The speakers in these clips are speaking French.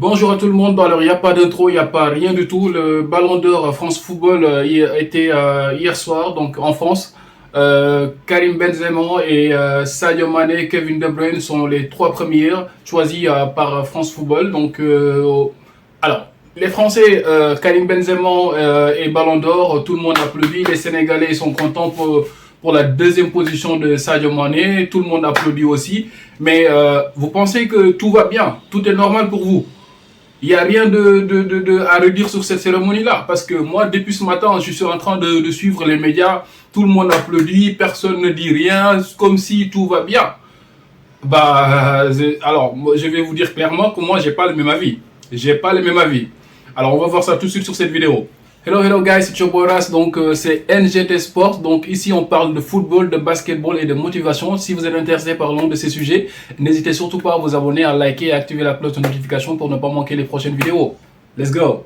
Bonjour à tout le monde. Alors, il n'y a pas d'intro, il n'y a pas rien du tout. Le Ballon d'Or France Football a été hier soir, donc en France. Karim Benzema et Sadio Mané, Kevin De Bruyne sont les trois premiers choisis par France Football. Donc, alors, les Français, Karim Benzema et Ballon d'Or, tout le monde applaudit. Les Sénégalais sont contents pour la deuxième position de Sadio Mané. Tout le monde applaudit aussi. Mais vous pensez que tout va bien, tout est normal pour vous? Il n'y a rien à redire sur cette cérémonie-là. Parce que moi, depuis ce matin, je suis en train de suivre les médias. Tout le monde applaudit, personne ne dit rien, comme si tout va bien. Alors, je vais vous dire clairement que moi, j'ai pas le même avis. J'ai pas le même avis. Alors, on va voir ça tout de suite sur cette vidéo. Hello guys, c'est your boy Ras, donc c'est NGT Sports. Donc ici on parle de football, de basketball et de motivation. Si vous êtes intéressé par l'un de ces sujets, n'hésitez surtout pas à vous abonner, à liker et à activer la cloche de notification pour ne pas manquer les prochaines vidéos. Let's go!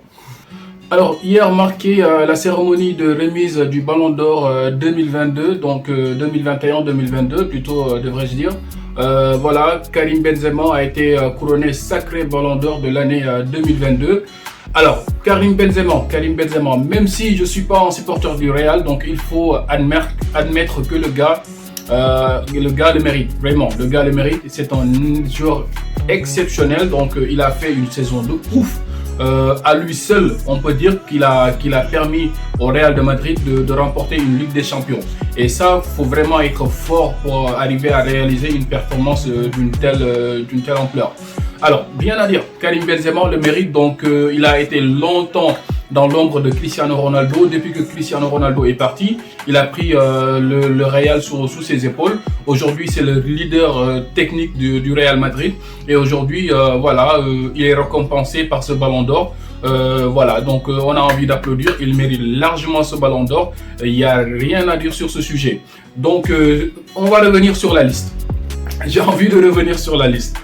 Alors hier marqué la cérémonie de remise du Ballon d'Or 2022, donc 2021-2022 plutôt devrais-je dire. Voilà, Karim Benzema a été couronné sacré Ballon d'Or de l'année 2022. Alors, Karim Benzema, même si je ne suis pas un supporter du Real, donc il faut admettre que le gars le mérite, vraiment, le gars le mérite. C'est un joueur exceptionnel, donc il a fait une saison de ouf. À lui seul, on peut dire qu'il a permis au Real de Madrid de remporter une Ligue des Champions. Et ça, faut vraiment être fort pour arriver à réaliser une performance d'une telle ampleur. Alors, bien à dire, Karim Benzema le mérite, donc il a été longtemps dans l'ombre de Cristiano Ronaldo. Depuis que Cristiano Ronaldo est parti, il a pris le Real sous ses épaules. Aujourd'hui, c'est le leader technique du Real Madrid. Et aujourd'hui, voilà, il est récompensé par ce Ballon d'Or. Voilà, donc on a envie d'applaudir. Il mérite largement ce Ballon d'Or. Il n'y a rien à dire sur ce sujet. Donc, on va revenir sur la liste. J'ai envie de revenir sur la liste.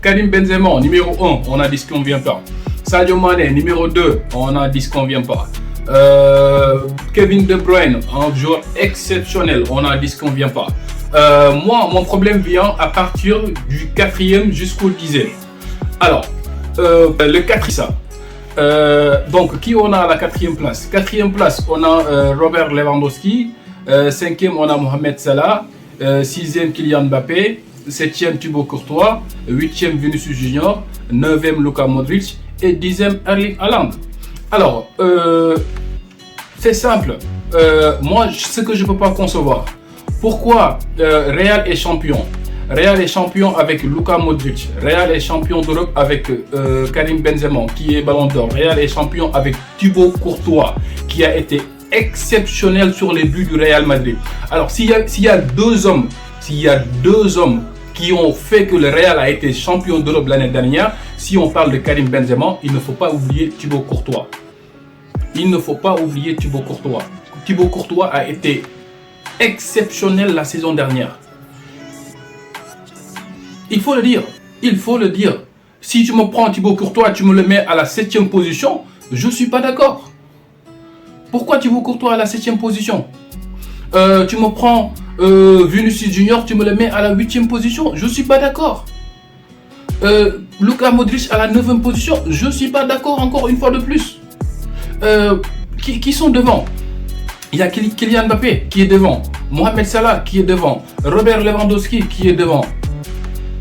Karim Benzema, numéro 1, on a dit ce qu'on vient pas. Sadio Mané, numéro 2, on a dit ce qu'on vient pas. Kevin De Bruyne, un joueur exceptionnel, on a dit ce qu'on vient pas. Moi, mon problème vient à partir du 4e jusqu'au 10e. Alors, le 4, ça. Donc, qui on a à la 4e place? 4e place, on a Robert Lewandowski. 5e, on a Mohamed Salah. 6e, Kylian Mbappé. 7e, Thibaut Courtois. 8e, Vinicius Junior. 9e, Luka Modric. Et 10e, Erling Haaland. Alors, c'est simple. Moi, ce que je ne peux pas concevoir. Pourquoi Real est champion? Real est champion avec Luka Modric. Real est champion d'Europe avec Karim Benzema, qui est Ballon d'Or. Real est champion avec Thibaut Courtois, qui a été exceptionnel sur les buts du Real Madrid. Alors, s'il y a deux hommes qui ont fait que le Real a été champion d'Europe l'année dernière, si on parle de Karim Benzema, il ne faut pas oublier Thibaut Courtois. Il ne faut pas oublier Thibaut Courtois. Thibaut Courtois a été exceptionnel la saison dernière. Il faut le dire. Il faut le dire. Si tu me prends Thibaut Courtois, tu me le mets à la 7e position, je ne suis pas d'accord. Pourquoi Thibaut Courtois à la 7e position? Tu me prends Vinicius Junior, tu me le mets à la 8e position, je ne suis pas d'accord. Luka Modric à la 9e position, je ne suis pas d'accord encore une fois de plus. Qui sont devant? Il y a Kylian Mbappé qui est devant, Mohamed Salah qui est devant, Robert Lewandowski qui est devant.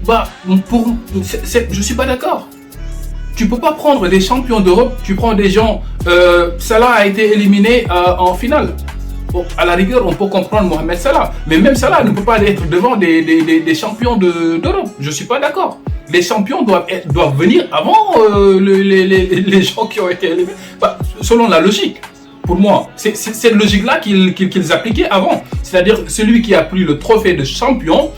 Je ne suis pas d'accord. Tu ne peux pas prendre des champions d'Europe, tu prends des gens... Salah a été éliminé en finale. Bon, à la rigueur, on peut comprendre Mohamed Salah. Mais même Salah ne peut pas être devant des champions d'Europe. Je ne suis pas d'accord. Les champions doivent venir avant les gens qui ont été éliminés. Selon la logique, pour moi, c'est cette logique-là qu'ils appliquaient avant. C'est-à-dire celui qui a pris le trophée de champion,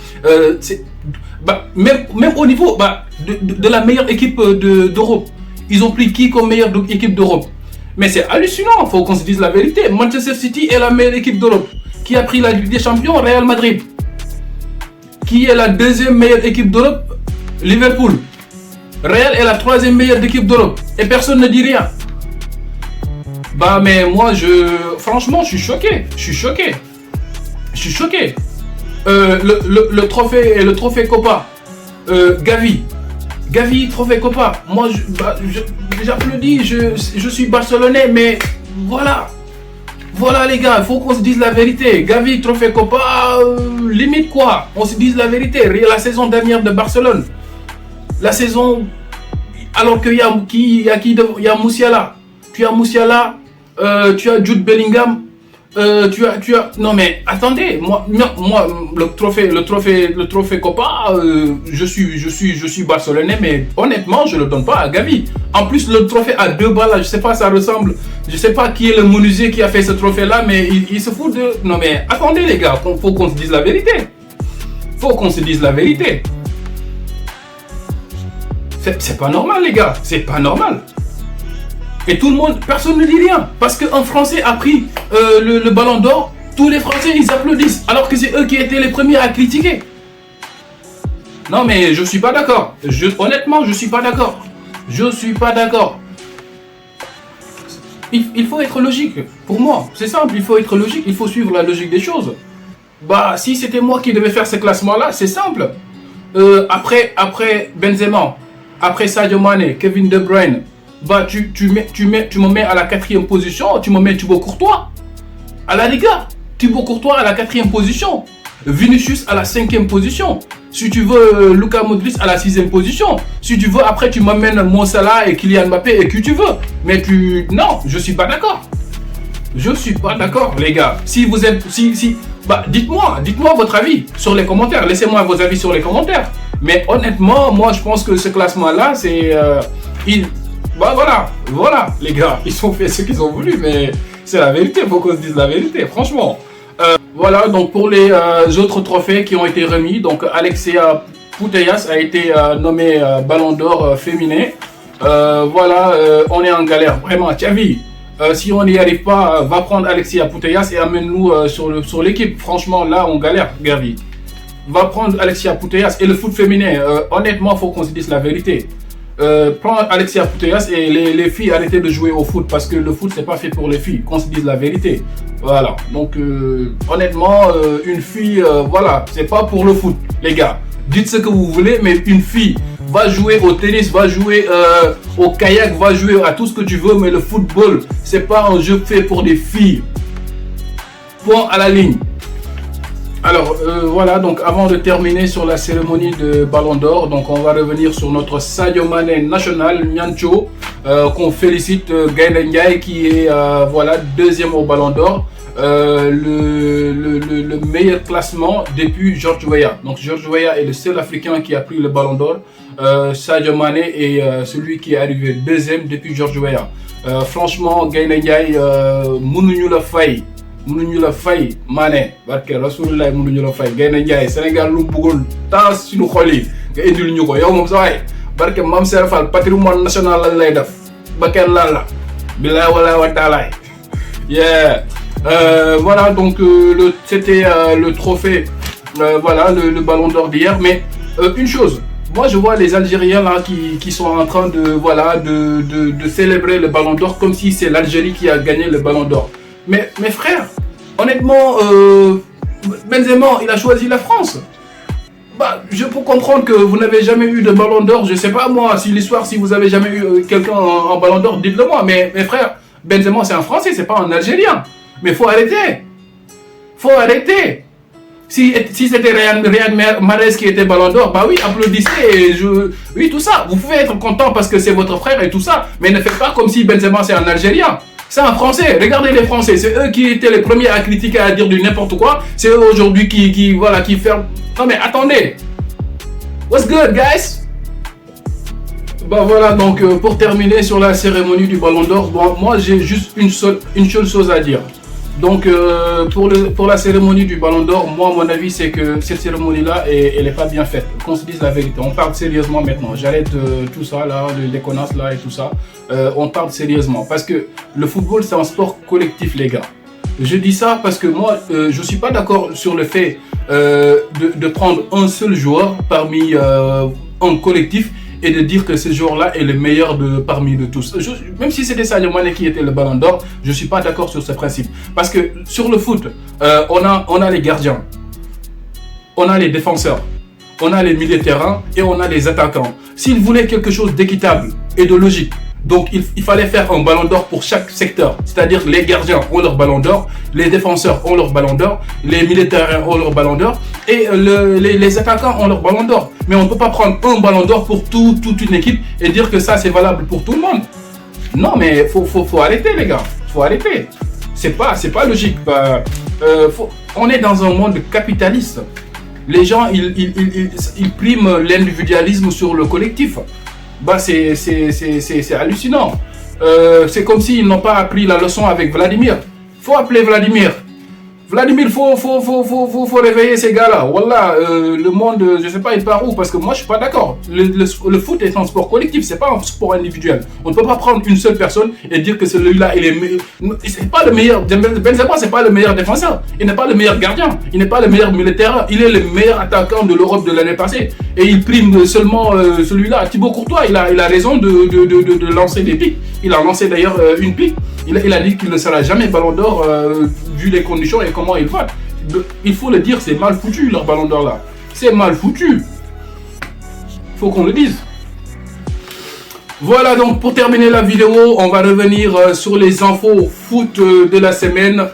même au niveau de la meilleure équipe d'Europe. Ils ont pris qui comme meilleure équipe d'Europe? Mais c'est hallucinant, il faut qu'on se dise la vérité. Manchester City est la meilleure équipe d'Europe. Qui a pris la Ligue des Champions? Real Madrid. Qui est la 2e meilleure équipe d'Europe? Liverpool. Real est la 3e meilleure équipe d'Europe. Et personne ne dit rien. Mais moi, franchement, je suis choqué. Le trophée Copa. Gavi. Gavi, trophée Copa. Moi, j'applaudis, je suis barcelonais, mais voilà. Voilà les gars, il faut qu'on se dise la vérité. Gavi, trophée Copa, limite quoi. On se dise la vérité. La saison dernière de Barcelone, la saison, alors qu'il y a Musiala. Tu as Musiala, tu as Jude Bellingham. Non mais attendez, moi le trophée Copa, je suis barcelonais, mais honnêtement je le donne pas à Gavi. En plus le trophée à 2 balles, je sais pas, ça ressemble, je sais pas qui est le menuisier qui a fait ce trophée là, mais il se fout de. Non mais attendez les gars, faut qu'on se dise la vérité. Faut qu'on se dise la vérité. C'est pas normal les gars, c'est pas normal. Et tout le monde, personne ne dit rien. Parce qu'un Français a pris le ballon d'or, tous les Français ils applaudissent. Alors que c'est eux qui étaient les premiers à critiquer. Non mais je suis pas d'accord. Honnêtement, je suis pas d'accord. Je suis pas d'accord. Il faut être logique. Pour moi, c'est simple, il faut être logique. Il faut suivre la logique des choses. Bah, si c'était moi qui devais faire ce classement-là, c'est simple. Après Benzema, après Sadio Mane, Kevin De Bruyne, bah tu me mets à la 4e position, tu me mets Thibaut Courtois. À la Liga, Thibaut Courtois à la 4e position. Vinicius à la 5e position. Si tu veux, Luka Modric à la 6e position. Si tu veux, après tu m'amènes Mo Salah et Kylian Mbappé et qui tu veux. Mais non, je suis pas d'accord. Je suis pas d'accord, les gars. Si vous êtes, bah dites-moi votre avis sur les commentaires. Laissez-moi vos avis sur les commentaires. Mais honnêtement, moi je pense que ce classement-là, c'est bah voilà, les gars, ils ont fait ce qu'ils ont voulu, mais c'est la vérité, il faut qu'on se dise la vérité, franchement. Voilà, donc pour les autres trophées qui ont été remis, donc Alexia Putellas a été nommé Ballon d'Or féminin. Voilà, on est en galère, vraiment, Xavi. Si on n'y arrive pas, va prendre Alexia Putellas et amène-nous sur l'équipe. Franchement, là, on galère, Gavi. Va prendre Alexia Putellas et le foot féminin. Honnêtement, il faut qu'on se dise la vérité. Prends Alexia Putellas et les filles arrêtez de jouer au foot parce que le foot c'est pas fait pour les filles, qu'on se dise la vérité. Voilà, donc honnêtement une fille, voilà, c'est pas pour le foot les gars. Dites ce que vous voulez, mais une fille va jouer au tennis, va jouer au kayak, va jouer à tout ce que tu veux, mais le football c'est pas un jeu fait pour des filles. Point à la ligne. Alors voilà, donc avant de terminer sur la cérémonie de Ballon d'Or, donc on va revenir sur notre Sadio Mane national, Niancho, qu'on félicite, Gaël Ndiaye qui est voilà, 2e au Ballon d'Or, le meilleur classement depuis George Weah. Donc George Weah est le seul Africain qui a pris le Ballon d'Or. Sadio Mane est celui qui est arrivé 2e depuis George Weah. Franchement, Gaël Ndiaye, mënuñu la fay. mënuñu la fay Mané barke Rasulullah mënuñu la fay Gaynde Njaay Sénégal lu bëggoon tant suñu xol yi nga indil ñu ko yow moom sa waay barke Mame Serre Fall patrimoine national lañ lay def ba kenn laal la billahi wala wa taala. Yeah. Voilà donc c'était le trophée, voilà le Ballon d'Or d'hier. Mais une chose, moi je vois les Algériens là qui sont en train de célébrer le Ballon d'Or comme si c'est l'Algérie qui a gagné le Ballon d'Or. Mais mes frères, honnêtement, Benzema, il a choisi la France. Bah, je peux comprendre que vous n'avez jamais eu de Ballon d'Or. Je sais pas moi, si l'histoire, si vous avez jamais eu quelqu'un en Ballon d'Or, dites-le moi. Mais mes frères, Benzema c'est un Français, c'est pas un Algérien. Mais faut arrêter. Faut arrêter. Si c'était Riyad Mahrez qui était Ballon d'Or, bah oui, applaudissez. Oui, tout ça. Vous pouvez être content parce que c'est votre frère et tout ça. Mais ne faites pas comme si Benzema c'est un Algérien. C'est un Français, regardez les Français, c'est eux qui étaient les premiers à critiquer, à dire du n'importe quoi. C'est eux aujourd'hui qui ferment. Non mais attendez. What's good, guys? Bah voilà, donc pour terminer sur la cérémonie du Ballon d'Or, bon, moi j'ai juste une seule chose à dire. Donc pour la cérémonie du Ballon d'Or, moi mon avis c'est que cette cérémonie là elle est pas bien faite. Qu'on se dise la vérité, on parle sérieusement maintenant. J'arrête tout ça là, les connasses là et tout ça. On parle sérieusement parce que le football c'est un sport collectif les gars. Je dis ça parce que moi je suis pas d'accord sur le fait de prendre un seul joueur parmi un collectif et de dire que ce joueur-là est le meilleur parmi de tous. Même si c'était Sadio Mane qui était le Ballon d'Or, je ne suis pas d'accord sur ce principe. Parce que sur le foot, on a les gardiens, on a les défenseurs, on a les milieux de terrain et on a les attaquants. S'ils voulaient quelque chose d'équitable et de logique, donc il fallait faire un ballon d'or pour chaque secteur. C'est-à-dire les gardiens ont leur ballon d'or, les défenseurs ont leur ballon d'or, les milieux de terrain ont leur ballon d'or et les attaquants ont leur ballon d'or. Mais on ne peut pas prendre un ballon d'or pour toute une équipe et dire que ça c'est valable pour tout le monde. Non mais faut arrêter les gars, faut arrêter. C'est pas logique. On est dans un monde capitaliste. Les gens ils priment l'individualisme sur le collectif. C'est hallucinant. C'est comme s'ils n'ont pas appris la leçon avec Vladimir. Faut appeler Vladimir. Vladimir, faut réveiller ces gars-là. Voilà, le monde, je sais pas, il part où? Parce que moi, je suis pas d'accord. Le foot est un sport collectif, c'est pas un sport individuel. On ne peut pas prendre une seule personne et dire que celui-là, il est meilleur. C'est pas le meilleur. Benzema, c'est pas le meilleur défenseur. Il n'est pas le meilleur gardien. Il n'est pas le meilleur militaire. Il est le meilleur attaquant de l'Europe de l'année passée. Et il prime seulement celui-là. Thibaut Courtois, il a raison de lancer des pics. Il a lancé d'ailleurs une pique. Il a dit qu'il ne sera jamais ballon d'or vu les conditions et comment il va. Il faut le dire, c'est mal foutu leur ballon d'or là. C'est mal foutu. Faut qu'on le dise. Voilà, donc pour terminer la vidéo, on va revenir sur les infos foot de la semaine.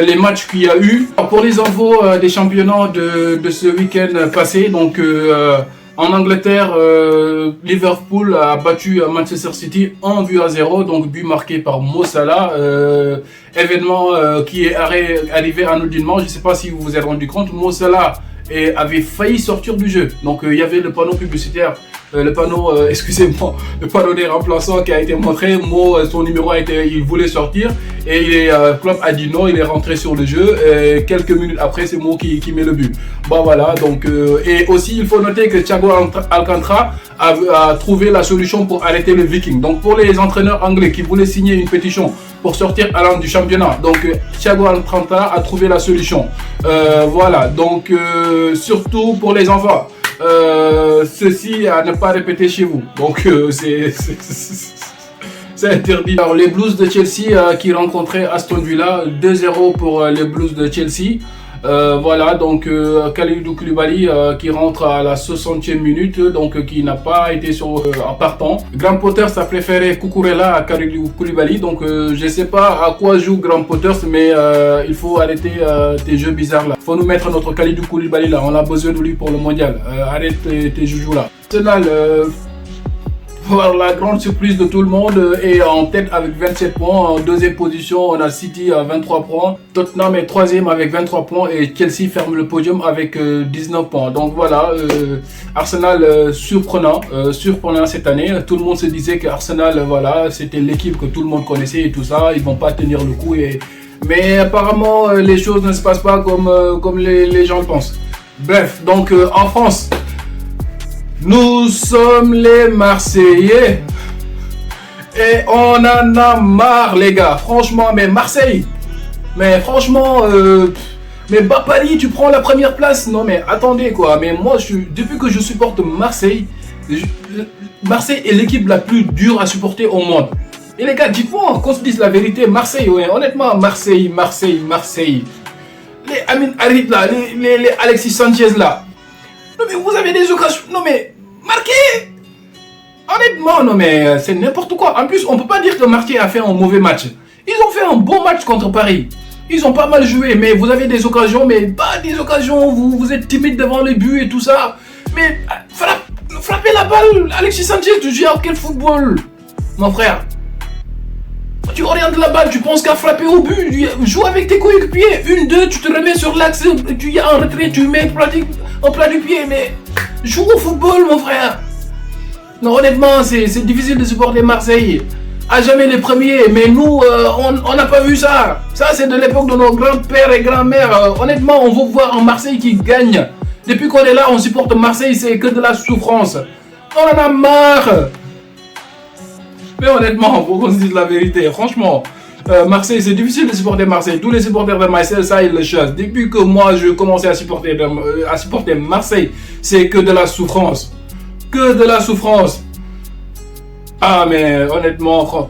Les matchs qu'il y a eu. Pour les infos des championnats de ce week-end passé, donc en Angleterre, Liverpool a battu Manchester City 1-0, donc but marqué par Mo Salah. Événement qui est arrivé anodinement, je ne sais pas si vous vous êtes rendu compte, Mo Salah avait failli sortir du jeu. Donc il y avait le panneau publicitaire, le panneau des remplaçants qui a été montré. Mo, son numéro il voulait sortir et Klopp a dit non, il est rentré sur le jeu. Et quelques minutes après, c'est Mo qui met le but. Bon voilà, donc et aussi il faut noter que Thiago Alcantara a trouvé la solution pour arrêter le Viking. Donc pour les entraîneurs anglais qui voulaient signer une pétition pour sortir Haaland du championnat, donc Thiago Alcantara a trouvé la solution. Voilà, donc surtout pour les enfants, ceci à ne pas répéter chez vous. Donc c'est interdit. Alors les Blues de Chelsea qui rencontraient Aston Villa, 2-0 pour les Blues de Chelsea. Voilà, donc Kalidou Koulibaly qui rentre à la 60e minute, donc qui n'a pas été en partant. Graham Potters a préféré Cucurella à Kalidou Koulibaly, donc je sais pas à quoi joue Graham Potters, mais il faut arrêter tes jeux bizarres là. Faut nous mettre notre Kalidou Koulibaly là, on a besoin de lui pour le mondial. Arrête tes joujoux là. Arsenal, voilà, la grande surprise de tout le monde est en tête avec 27 points. En deuxième position, on a City à 23 points. Tottenham est troisième avec 23 points et Chelsea ferme le podium avec 19 points. Donc voilà, Arsenal surprenant cette année. Tout le monde se disait que Arsenal, voilà, c'était l'équipe que tout le monde connaissait et tout ça. Ils vont pas tenir le coup. Mais apparemment, les choses ne se passent pas comme les gens le pensent. Bref, donc en France, nous sommes les Marseillais et on en a marre les gars, franchement. Mais Marseille, mais franchement, mais Paris, tu prends la première place. Non mais attendez quoi, mais moi depuis que je supporte Marseille, Marseille est l'équipe la plus dure à supporter au monde. Et les gars, dites-moi, qu'on se dise la vérité, Marseille, ouais, honnêtement, Marseille. Les Amin Harit là, les Alexis Sanchez là. Non mais vous avez des occasions, non mais marquez. Honnêtement, non mais c'est n'importe quoi. En plus, on peut pas dire que Marseille a fait un mauvais match. Ils ont fait un bon match contre Paris. Ils ont pas mal joué, mais vous avez des occasions, mais pas des occasions. Vous êtes timide devant les buts et tout ça. Mais frappez la balle, Alexis Sanchez, tu joues à quel football, mon frère? Tu orientes la balle, tu penses qu'à frapper au but. Joue avec tes coéquipiers. 1-2, tu te remets sur l'axe, tu y as un retrait, tu mets en plat du pied. Mais joue au football, mon frère. Non, honnêtement, c'est difficile de supporter Marseille. À jamais les premiers, mais nous, on n'a pas vu ça. Ça, c'est de l'époque de nos grands-pères et grands-mères. Honnêtement, on veut voir un Marseille qui gagne. Depuis qu'on est là, on supporte Marseille, c'est que de la souffrance. On en a marre. Mais honnêtement, faut qu'on se dise la vérité. Franchement, Marseille, c'est difficile de supporter Marseille. Tous les supporters de Marseille, ça, ils le chassent. Depuis que moi, je commençais à supporter Marseille, c'est que de la souffrance. Que de la souffrance. Ah, mais honnêtement,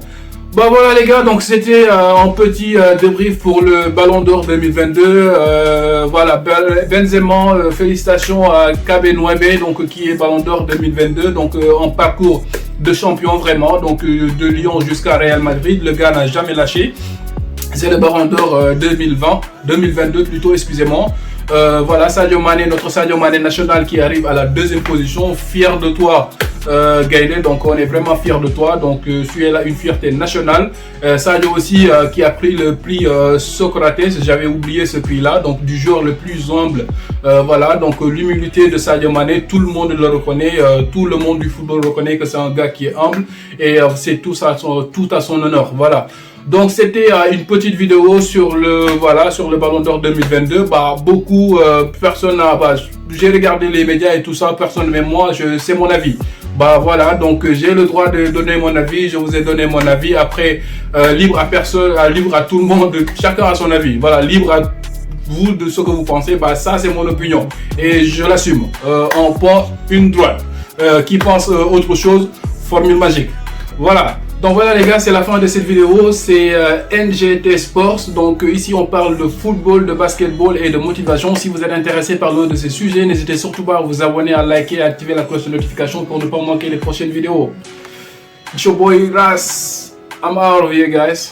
Bah voilà les gars, donc c'était un petit débrief pour le Ballon d'Or 2022. Voilà, Benzema, félicitations à Kabe Nwebe, donc qui est Ballon d'Or 2022, donc en parcours de champion vraiment, donc de Lyon jusqu'à Real Madrid, le gars n'a jamais lâché. C'est le Ballon d'Or 2022 plutôt, excusez-moi. Voilà, Sadio Mané, notre Sadio Mané national qui arrive à la deuxième position. Fier de toi, Gaël, donc on est vraiment fier de toi. Donc tu es là une fierté nationale. Sadio aussi qui a pris le prix Socrates, j'avais oublié ce prix-là, donc du joueur le plus humble. Voilà, donc l'humilité de Sadio Mané, tout le monde le reconnaît, tout le monde du football reconnaît que c'est un gars qui est humble et c'est tout à son honneur. Voilà. Donc c'était une petite vidéo sur le Ballon d'Or 2022. Bah beaucoup personne j'ai regardé les médias et tout ça, personne mais moi c'est mon avis. Bah voilà, donc j'ai le droit de donner mon avis, je vous ai donné mon avis. Après libre à personne, libre à tout le monde, chacun a son avis. Voilà, libre à vous de ce que vous pensez. Bah ça c'est mon opinion et je l'assume. On prend une droite. Qui pense autre chose, formule magique. Voilà. Donc voilà les gars, c'est la fin de cette vidéo, c'est NGT Sports. Donc ici on parle de football, de basketball et de motivation. Si vous êtes intéressé par l'un de ces sujets, n'hésitez surtout pas à vous abonner, à liker et à activer la cloche de notification pour ne pas manquer les prochaines vidéos. It's your boy Ras, I'm out of here guys.